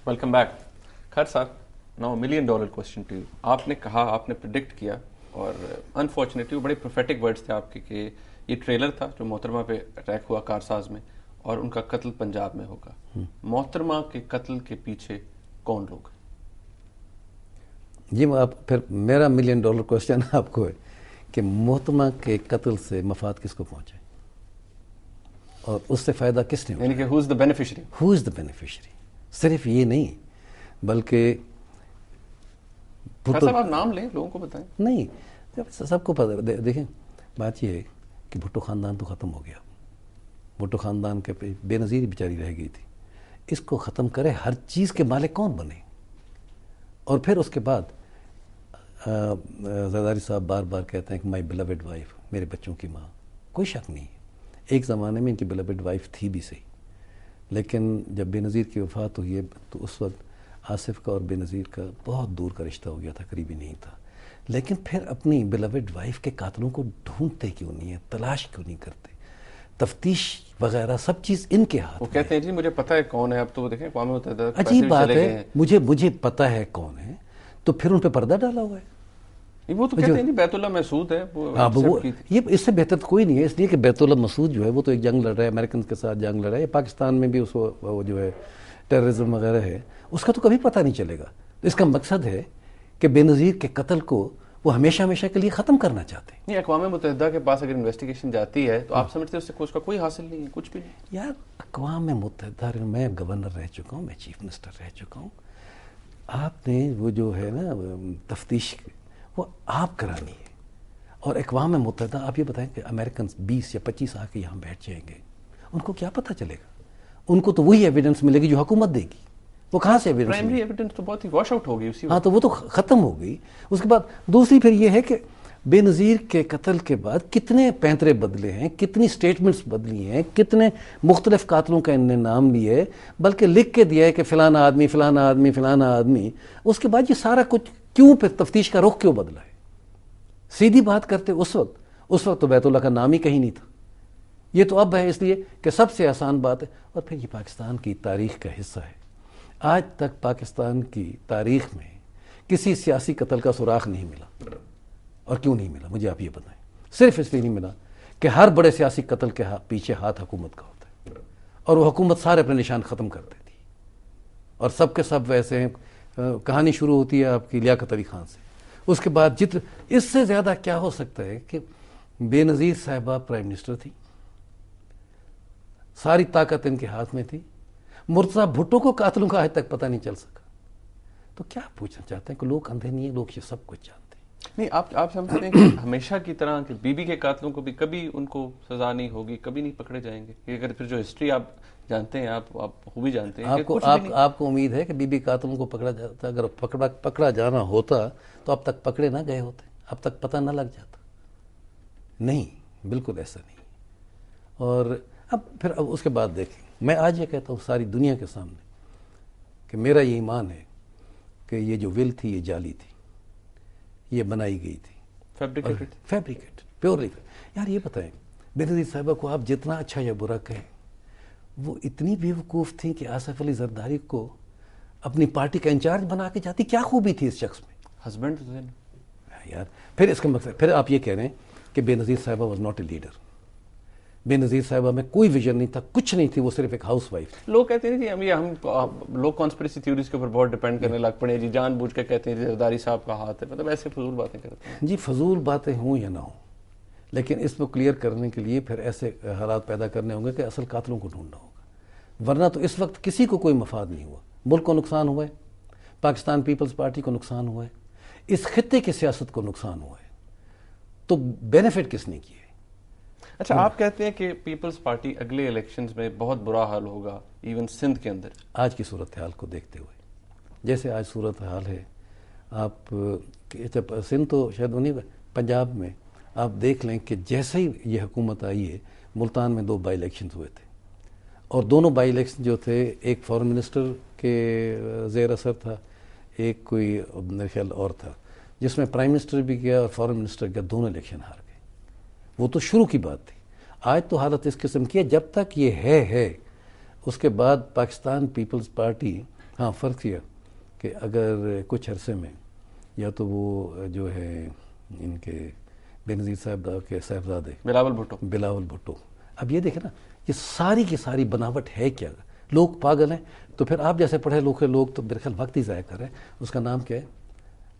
Welcome back. خیر صاحب, نو $1 million question to you. آپ نے کہا, آپ نے پریڈکٹ کیا, اور انفارچونیٹلی وہ بڑے پروفیٹک ورڈز تھے آپ کے کہ یہ ٹریلر تھا جو محترمہ پہ اٹیک ہوا کارساز میں, اور ان کا قتل پنجاب میں ہوگا. محترمہ کے قتل کے پیچھے کون لوگ؟ جی آپ پھر میرا $1 million کوشچن آپ کو ہے کہ محترمہ کے قتل سے مفاد کس کو پہنچے اور اس سے فائدہ کس نے, یعنی کہ ہو از the beneficiary. Who is the beneficiary. صرف یہ نہیں بلکہ صاحب آپ نام لیں, لوگوں کو بتائیں. نہیں, سب کو پتہ. دیکھیں بات یہ ہے کہ بھٹو خاندان تو ختم ہو گیا. بھٹو خاندان کے بے نظیر بیچاری رہ گئی تھی. اس کو ختم کرے, ہر چیز کے مالک کون بنے. اور پھر اس کے بعد زرداری صاحب بار بار کہتے ہیں کہ مائی بلوڈ وائف, میرے بچوں کی ماں. کوئی شک نہیں ہے, ایک زمانے میں ان کی بلوڈ وائف تھی بھی صحیح, لیکن جب بے نظیر کی وفات ہوئی ہے تو اس وقت آصف کا اور بے نظیر کا بہت دور کا رشتہ ہو گیا تھا, قریبی نہیں تھا. لیکن پھر اپنی بلوڈ وائف کے قاتلوں کو ڈھونڈتے کیوں نہیں ہیں, تلاش کیوں نہیں کرتے, تفتیش وغیرہ سب چیز ان کے ہاتھ. وہ کہتے ہیں جی مجھے پتہ ہے کون ہے. اب تو وہ دیکھیں اقوام متحدہ عجیب بات ہے, مجھے پتہ ہے کون ہے, تو پھر ان پہ پردہ ڈالا ہوا ہے. وہ تو کہتے ہیں بیت اللہ مسعود ہے. یہ اس سے بہتر کوئی نہیں ہے, اس لیے کہ بیت اللہ مسعود جو ہے وہ تو ایک جنگ لڑ رہا ہے, امریکن کے ساتھ جنگ لڑ رہا ہے. پاکستان میں بھی اس وہ جو ہے ٹیررزم وغیرہ ہے, اس کا تو کبھی پتہ نہیں چلے گا. اس کا مقصد ہے کہ بے نظیر کے قتل کو وہ ہمیشہ ہمیشہ کے لیے ختم کرنا چاہتے ہیں. نہیں, اقوام متحدہ کے پاس اگر انویسٹیگیشن جاتی ہے تو آپ سمجھتے ہیں اس کا کوئی حاصل نہیں ہے, کچھ بھی نہیں. یار اقوام متحدہ, میں گورنر رہ چکا ہوں, میں چیف منسٹر رہ چکا ہوں. آپ نے وہ جو ہے نا تفتیش وہ آپ کرانی ہے. اور اقوام متحدہ, آپ یہ بتائیں کہ امریکن 20 یا 25 آ کے یہاں بیٹھ جائیں گے, ان کو کیا پتہ چلے گا؟ ان کو تو وہی ایویڈنس ملے گی جو حکومت دے گی. وہ کہاں سے ایویڈنس؟ پرائمری ایویڈنس تو بہت ہی واش آؤٹ ہو گئی اسی. ہاں, تو وہ تو ختم ہو گئی. اس کے بعد دوسری پھر یہ ہے کہ بے نظیر کے قتل کے بعد کتنے پینترے بدلے ہیں, کتنی سٹیٹمنٹس بدلی ہیں, کتنے مختلف قاتلوں کا ان نے نام لیے, بلکہ لکھ کے دیا ہے کہ فلانا آدمی فلانا آدمی فلانا آدمی. اس کے بعد یہ سارا کچھ کیوں پھر تفتیش کا رخ کیوں بدلا ہے؟ سیدھی بات کرتے اس وقت تو بیت اللہ کا نام ہی کہیں نہیں تھا. یہ تو اب ہے, اس لیے کہ سب سے آسان بات ہے. اور پھر یہ پاکستان کی تاریخ کا حصہ ہے. آج تک پاکستان کی تاریخ میں کسی سیاسی قتل کا سراغ نہیں ملا. اور کیوں نہیں ملا مجھے آپ یہ بتائیں. صرف اس لیے نہیں ملا کہ ہر بڑے سیاسی قتل کے پیچھے ہاتھ حکومت کا ہوتا ہے, اور وہ حکومت سارے اپنے نشان ختم کر دیتی. اور سب کے سب ویسے ہیں. کہانی شروع ہوتی ہے آپ کی لیاقت علی خان سے. اس کے بعد اس سے زیادہ کیا ہو سکتا ہے کہ بے نظیر صاحبہ پرائم منسٹر تھی, ساری طاقت ان کے ہاتھ میں تھی. مرتضیٰ بھٹو کو قاتلوں کا آج تک پتہ نہیں چل سکا. تو کیا پوچھنا چاہتے ہیں کہ لوگ اندھے نہیں ہیں, لوگ یہ سب کچھ جانتے ہیں. نہیں, آپ سمجھتے ہیں کہ ہمیشہ کی طرح کہ بی بی کے قاتلوں کو بھی کبھی ان کو سزا نہیں ہوگی, کبھی نہیں پکڑے جائیں گے؟ اگر پھر جو ہسٹری آپ جانتے ہیں, آپ خوبی جانتے ہیں, آپ کو امید ہے کہ بی بی قاتلوں کو پکڑا جاتا؟ اگر پکڑا جانا ہوتا تو اب تک پکڑے نہ گئے ہوتے, اب تک پتہ نہ لگ جاتا. نہیں, بالکل ایسا نہیں. اور اب اس کے بعد دیکھیں, میں آج یہ کہتا ہوں ساری دنیا کے سامنے کہ میرا یہ ایمان ہے کہ یہ جو ول تھی یہ جعلی تھی, یہ بنائی گئی تھی, فیبریکیٹ پیورلی. یار یہ بتائیں, بے نظیر صاحبہ کو آپ جتنا اچھا یا برا کہیں, وہ اتنی بیوقوف تھیں کہ آصف علی زرداری کو اپنی پارٹی کا انچارج بنا کے جاتی. کیا خوبی تھی اس شخص میں؟ ہسبینڈ تھے یار. پھر اس کا مقصد, پھر آپ یہ کہہ رہے ہیں کہ بے نظیر صاحبہ واز ناٹ اے لیڈر. بے نظیر صاحبہ میں کوئی ویژن نہیں تھا, کچھ نہیں تھی, وہ صرف ایک ہاؤس وائف تھی. لوگ کہتے ہیں جی ہم لوگ کانسپریسی تھیوریز کے اوپر بہت ڈیپینڈ کرنے لگ پڑے جی, جان بوجھ کے کہتے ہیں زرداری صاحب کا ہاتھ ہے, مطلب ایسے فضول باتیں کرتے ہیں. جی فضول باتیں ہوں یا نہ ہوں, لیکن اس کو کلیئر کرنے کے لیے پھر ایسے حالات پیدا کرنے ہوں گے کہ اصل قاتلوں کو ڈھونڈنا ہوگا. ورنہ تو اس وقت کسی کو کوئی مفاد نہیں ہوا. ملک کو نقصان ہوا ہے, پاکستان پیپلز پارٹی کو نقصان ہوا ہے, اس خطے کی سیاست کو نقصان ہوا ہے, تو بینیفٹ کس نے کیے؟ اچھا, آپ کہتے ہیں کہ پیپلز پارٹی اگلے الیکشنز میں بہت برا حال ہوگا, ایون سندھ کے اندر. آج کی صورتحال کو دیکھتے ہوئے, جیسے آج صورتحال ہے, آپ سندھ تو شاید نہیں, پنجاب میں آپ دیکھ لیں کہ جیسے ہی یہ حکومت آئی ہے, ملتان میں 2 بائی الیکشنز ہوئے تھے, اور دونوں بائی الیکشن جو تھے, ایک فارن منسٹر کے زیر اثر تھا, ایک کوئی میرے خیال اور تھا, جس میں پرائم منسٹر بھی گیا اور فارن منسٹر گیا, دونوں الیکشن ہار گئے. وہ تو شروع کی بات تھی. آج تو حالت اس قسم کی ہے, جب تک یہ ہے اس کے بعد پاکستان پیپلز پارٹی ہاں فرق یہ کہ اگر کچھ عرصے میں یا تو وہ جو ہے ان کے بے نظیر صاحب کے صاحبزادے بلاول بھٹو، اب یہ دیکھیں نا یہ ساری کی ساری بناوٹ ہے کیا، لوگ پاگل ہیں، تو پھر آپ جیسے پڑھے لوگ تو میرے خیال وقت ہی ضائع کر رہے ہیں. اس کا نام کیا ہے؟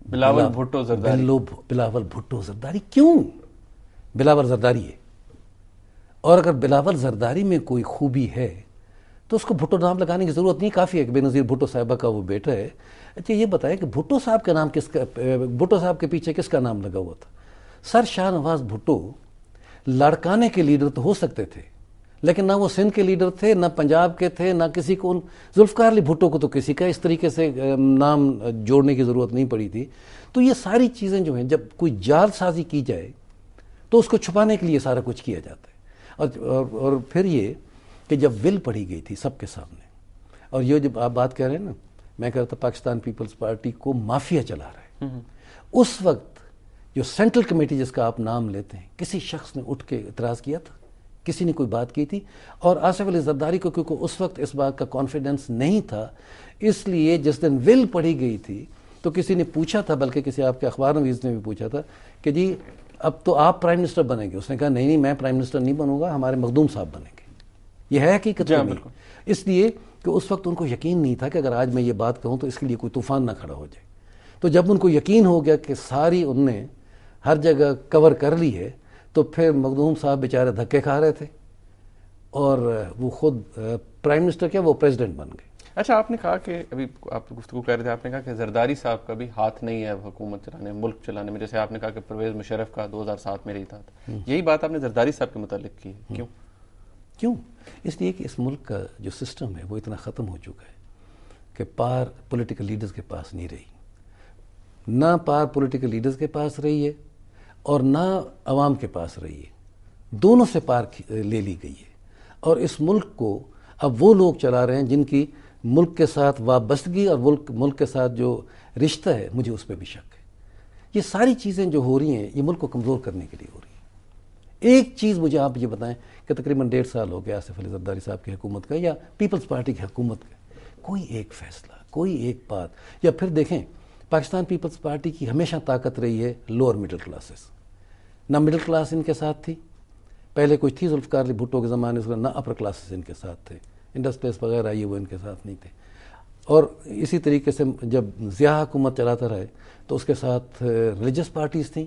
بلاول بھٹو زرداری. بلاول بھٹو زرداری. کیوں؟ بلاول زرداری ہے، اور اگر بلاول زرداری میں کوئی خوبی ہے تو اس کو بھٹو نام لگانے کی ضرورت نہیں، کافی ہے کہ بے نظیر بھٹو صاحبہ کا وہ بیٹا ہے. اچھا یہ بتائیں کہ بھٹو صاحب کا نام بھٹو صاحب کے پیچھے کس کا نام لگا ہوا تھا؟ سر شاہ نواز بھٹو لاڑکانے کے لیڈر تو ہو سکتے تھے، لیکن نہ وہ سندھ کے لیڈر تھے، نہ پنجاب کے تھے، نہ کسی کو ذوالفقار علی بھٹو کو تو کسی کا اس طریقے سے نام جوڑنے کی ضرورت نہیں پڑی تھی. تو یہ ساری چیزیں جو ہیں جب کوئی جال سازی کی جائے تو اس کو چھپانے کے لیے سارا کچھ کیا جاتا ہے. اور پھر یہ کہ جب ول پڑھی گئی تھی سب کے سامنے، اور یہ جب آپ بات کہہ رہے ہیں نا، میں کہہ رہا تھا پاکستان پیپلز پارٹی کو مافیا چلا رہا ہے، اس وقت جو سینٹرل کمیٹی جس کا آپ نام لیتے ہیں، کسی شخص نے اٹھ کے اعتراض کیا تھا؟ کسی نے کوئی بات کی تھی؟ اور آصف علی زرداری کو کیونکہ اس وقت اس بات کا کانفیڈنس نہیں تھا، اس لیے جس دن ول پڑھی گئی تھی تو کسی نے پوچھا تھا، بلکہ کسی آپ کے اخبار نویس نے بھی پوچھا تھا کہ جی اب تو آپ پرائم منسٹر بنیں گے. اس نے کہا نہیں میں پرائم منسٹر نہیں بنوں گا، ہمارے مخدوم صاحب بنیں گے. یہ ہے حقیقت نہیں، اس لیے کہ اس وقت ان کو یقین نہیں تھا کہ اگر آج میں یہ بات کہوں تو اس کے لیے کوئی طوفان نہ کھڑا ہو جائے. تو جب ان کو یقین ہو گیا کہ ساری ان نے ہر جگہ کور کر لی ہے، تو پھر مخدوم صاحب بیچارے دھکے کھا رہے تھے اور وہ خود پرائم منسٹر کیا وہ پریزیڈنٹ بن گئے. اچھا آپ نے کہا کہ ابھی آپ گفتگو کر رہے تھے، آپ نے کہا کہ زرداری صاحب کا بھی ہاتھ نہیں ہے حکومت چلانے، ملک چلانے میں، جیسے آپ نے کہا کہ پرویز مشرف کا 2007 میں رہی تھا. یہی بات آپ نے زرداری صاحب کے متعلق کی ہے. کیوں؟ اس لیے کہ اس ملک کا جو سسٹم ہے وہ اتنا ختم ہو چکا ہے کہ پار پولیٹیکل لیڈرز کے پاس نہیں رہی، نہ پار پولیٹیکل لیڈرز کے پاس رہی ہے اور نہ عوام کے پاس رہی ہے، دونوں سے پار لے لی گئی ہے. اور اس ملک کو اب وہ لوگ چلا رہے ہیں جن کی ملک کے ساتھ وابستگی اور ملک کے ساتھ جو رشتہ ہے، مجھے اس پہ بھی شک ہے. یہ ساری چیزیں جو ہو رہی ہیں یہ ملک کو کمزور کرنے کے لیے ہو رہی ہیں. ایک چیز مجھے آپ یہ بتائیں کہ تقریباً 1.5 سال ہو گیا آصف علی زرداری صاحب کی حکومت کا یا پیپلز پارٹی کی حکومت کا، کوئی ایک فیصلہ، کوئی ایک بات. یا پھر دیکھیں پاکستان پیپلز پارٹی کی ہمیشہ طاقت رہی ہے لوور مڈل کلاسز، نہ مڈل کلاس ان کے ساتھ تھی، پہلے کچھ تھی ذوالفقار علی بھٹو کے زمانے سے، نہ اپر کلاسز ان کے ساتھ تھے، انڈسٹریز وغیرہ یہ وہ ان کے ساتھ نہیں تھے. اور اسی طریقے سے جب ضیاء حکومت چلاتا رہے تو اس کے ساتھ ریلیجس پارٹیز تھیں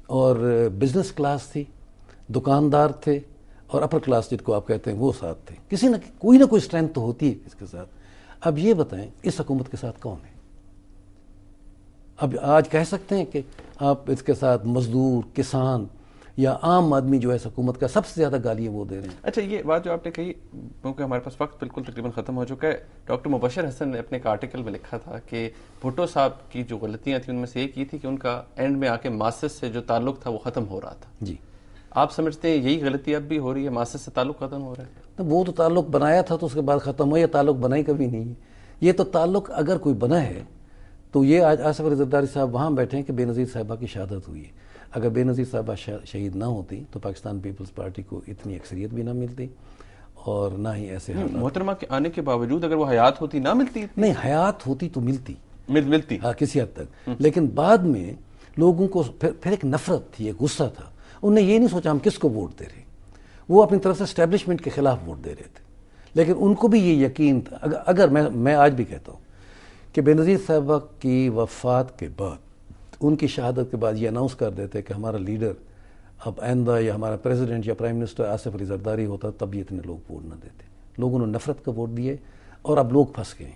اور بزنس کلاس تھی، دکاندار تھے، اور اپر کلاس جن کو آپ کہتے ہیں وہ ساتھ تھے. کسی نہ کوئی اسٹرینتھ تو ہوتی ہے اس کے ساتھ. اب یہ بتائیں اس حکومت کے ساتھ کون ہے؟ اب آج کہہ سکتے ہیں کہ آپ اس کے ساتھ مزدور، کسان یا عام آدمی جو ہے حکومت کا سب سے زیادہ گالیاں وہ دے رہے ہیں. اچھا یہ بات جو آپ نے کہی، کیونکہ ہمارے پاس وقت بالکل تقریباً ختم ہو چکا ہے، ڈاکٹر مبشر حسن نے اپنے ایک آرٹیکل میں لکھا تھا کہ بھٹو صاحب کی جو غلطیاں تھیں ان میں سے ایک یہ تھی کہ ان کا اینڈ میں آ کے ماسس سے جو تعلق تھا وہ ختم ہو رہا تھا. جی آپ سمجھتے ہیں یہی غلطی اب بھی ہو رہی ہے، ماسس سے تعلق ختم ہو رہا ہے؟ وہ تو تعلق بنایا تھا تو اس کے بعد ختم ہو، یہ تعلق بنائی کبھی نہیں ہے. یہ تو تعلق اگر کوئی بنا ہے تو یہ آج آصف علی زرداری صاحب وہاں بیٹھے ہیں کہ بے نظیر صاحبہ کی شہادت ہوئی ہے. اگر بے نظیر صاحبہ شہید نہ ہوتی تو پاکستان پیپلز پارٹی کو اتنی اکثریت بھی نہ ملتی اور نہ ہی ایسے محترمہ کے آنے کے باوجود اگر وہ حیات ہوتی نہ ملتی؟ نہیں، حیات ہوتی تو ملتی ہاں کسی حد تک، لیکن بعد میں لوگوں کو پھر ایک نفرت تھی، ایک غصہ تھا. انہوں نے یہ نہیں سوچا ہم کس کو ووٹ دے رہے ہیں، وہ اپنی طرف سے اسٹیبلشمنٹ کے خلاف ووٹ دے رہے تھے. لیکن ان کو بھی یہ یقین تھا، اگر میں آج بھی کہتا ہوں کہ بے نظیر صاحبہ کی وفات کے بعد، ان کی شہادت کے بعد یہ اناؤنس کر دیتے کہ ہمارا لیڈر اب آئندہ یا ہمارا پریزیڈنٹ یا پرائم منسٹر آصف علی زرداری ہوتا، تب یہ اتنے لوگ ووٹ نہ دیتے. لوگوں نے نفرت کا ووٹ دیے اور اب لوگ پھنس گئے.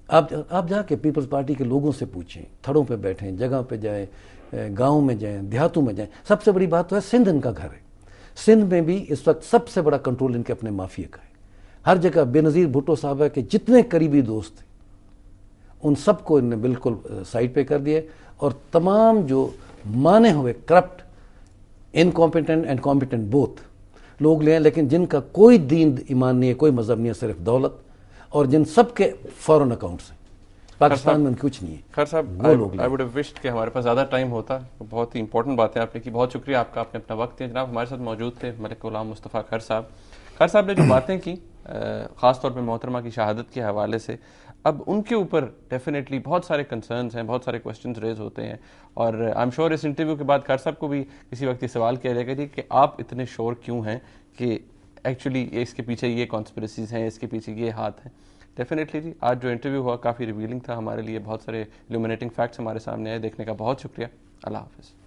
آپ جا کے پیپلز پارٹی کے لوگوں سے پوچھیں، تھڑوں پہ بیٹھیں، جگہ پہ جائیں، گاؤں میں جائیں، دیہاتوں میں جائیں. سب سے بڑی بات تو ہے سندھ ان کا گھر ہے. سندھ میں بھی اس وقت سب سے بڑا کنٹرول ان کے اپنے مافیا کا ہے. ہر جگہ بے نظیر بھٹو صاحبہ کے جتنے قریبی دوست تھے ان سب کو ان نے بالکل سائڈ پہ کر دیا، اور تمام جو مانے ہوئے corrupt, incompetent and competent both لوگ لے ہیں، لیکن جن کا کوئی دین ایمان نہیں ہے، کوئی مذہب نہیں ہے، صرف دولت، اور جن سب کے فورن اکاؤنٹس ہیں. پاکستان میں ان کچھ نہیں ہے. خیر صاحب، آئی ووڈ ہیو وشڈ کہ ہمارے پاس زیادہ ٹائم ہوتا. بہت ہی امپورٹنٹ باتیں آپ نے کی، بہت شکریہ آپ کا، آپ نے اپنا وقت دیا. جناب ہمارے ساتھ موجود تھے ملک غلام مصطفیٰ خیر صاحب. خیر صاحب نے جو باتیں کی خاص طور پہ محترمہ کی شہادت کے حوالے سے اب ان کے اوپر ڈیفینیٹلی بہت سارے کنسرنز ہیں, بہت سارے کویسچنز ریز ہوتے ہیں, اور آئی ایم شیور اس انٹرویو کے بعد خیر صاحب کو بھی کسی وقت یہ سوال کیا جائے گا جی کہ آپ اتنے شور کیوں ہیں کہ ایکچولی اس کے پیچھے یہ کانسپریسیز ہیں, اس کے پیچھے یہ ہاتھ ہیں. ڈیفینیٹلی جی آج جو انٹرویو ہوا کافی ریویلنگ تھا ہمارے لیے, بہت سارے الومینیٹنگ فیکٹس ہمارے سامنے آئے, دیکھنے کا بہت شکریہ. اللہ حافظ.